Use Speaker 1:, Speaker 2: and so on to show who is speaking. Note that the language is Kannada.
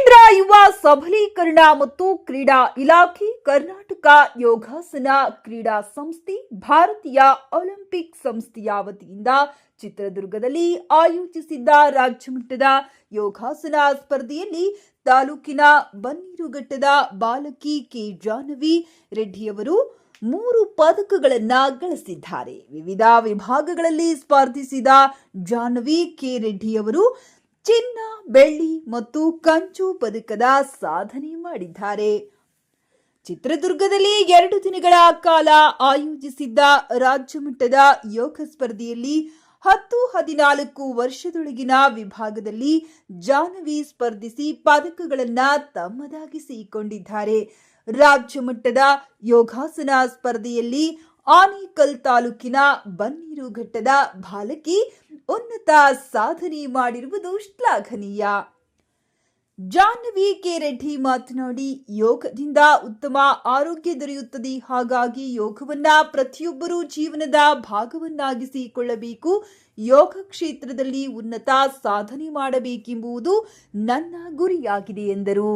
Speaker 1: ಕೇಂದ್ರ ಯುವ ಸಬಲೀಕರಣ ಮತ್ತು ಕ್ರೀಡಾ ಇಲಾಖೆ, ಕರ್ನಾಟಕ ಯೋಗಾಸನ ಕ್ರೀಡಾ ಸಂಸ್ಥೆ, ಭಾರತೀಯ ಒಲಿಂಪಿಕ್ ಸಂಸ್ಥೆಯ ವತಿಯಿಂದ ಚಿತ್ರದುರ್ಗದಲ್ಲಿ ಆಯೋಜಿಸಿದ್ದ ರಾಜ್ಯಮಟ್ಟದ ಯೋಗಾಸನ ಸ್ಪರ್ಧೆಯಲ್ಲಿ ತಾಲೂಕಿನ ಬನ್ನೀರುಘಟ್ಟದ ಬಾಲಕಿ ಕೆ ಜಾಹ್ನವಿ ರೆಡ್ಡಿಯವರು 3 ಪದಕಗಳನ್ನು ಗಳಿಸಿದ್ದಾರೆ. ವಿವಿಧ ವಿಭಾಗಗಳಲ್ಲಿ ಸ್ಪರ್ಧಿಸಿದ ಜಾಹ್ನವಿ ಕೆ ರೆಡ್ಡಿಯವರು ಚಿನ್ನ, ಬೆಳ್ಳಿ ಮತ್ತು ಕಂಚು ಪದಕದ ಸಾಧನೆ ಮಾಡಿದ್ದಾರೆ. ಚಿತ್ರದುರ್ಗದಲ್ಲಿ 2 ದಿನಗಳ ಕಾಲ ಆಯೋಜಿಸಿದ್ದ ರಾಜ್ಯಮಟ್ಟದ ಯೋಗ ಸ್ಪರ್ಧೆಯಲ್ಲಿ 10-14 ವರ್ಷದೊಳಗಿನ ವಿಭಾಗದಲ್ಲಿ ಜಾಹ್ನವಿ ಸ್ಪರ್ಧಿಸಿ ಪದಕಗಳನ್ನು ತಮ್ಮದಾಗಿಸಿಕೊಂಡಿದ್ದಾರೆ. ರಾಜ್ಯ ಮಟ್ಟದ ಯೋಗಾಸನ ಸ್ಪರ್ಧೆಯಲ್ಲಿ ಆನೇಕಲ್ ತಾಲೂಕಿನ ಬನ್ನೀರುಘಟ್ಟದ ಬಾಲಕಿ ಉನ್ನತ ಸಾಧನೆ ಮಾಡಿರುವುದು ಶ್ಲಾಘನೀಯ. ಜಾಹ್ನವಿ ಕೆ ರೆಡ್ಡಿ ಮಾತನಾಡಿ, ಯೋಗದಿಂದ ಉತ್ತಮ ಆರೋಗ್ಯ ದೊರೆಯುತ್ತದೆ. ಹಾಗಾಗಿ ಯೋಗವನ್ನ ಪ್ರತಿಯೊಬ್ಬರೂ ಜೀವನದ ಭಾಗವನ್ನಾಗಿಸಿಕೊಳ್ಳಬೇಕು. ಯೋಗ ಕ್ಷೇತ್ರದಲ್ಲಿ ಉನ್ನತ ಸಾಧನೆ ಮಾಡಬೇಕೆಂಬುದು ನನ್ನ ಗುರಿಯಾಗಿದೆ ಎಂದರು.